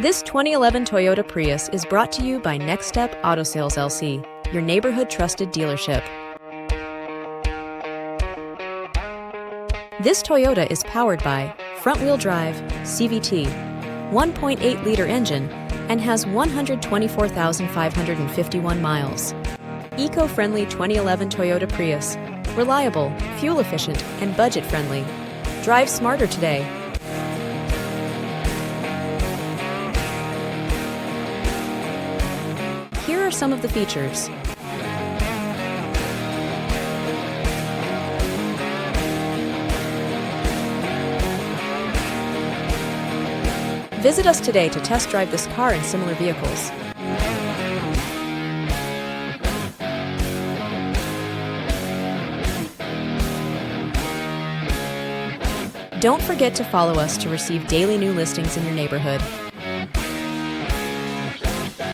This 2011 Toyota Prius is brought to you by Next Step Auto Sales LC, your neighborhood trusted dealership. This Toyota is powered by front-wheel drive, CVT, 1.8-liter engine, and has 124,551 miles. Eco-friendly 2011 Toyota Prius. Reliable, fuel-efficient, and budget-friendly. Drive smarter today. Here are some of the features. Visit us today to test drive this car and similar vehicles. Don't forget to follow us to receive daily new listings in your neighborhood.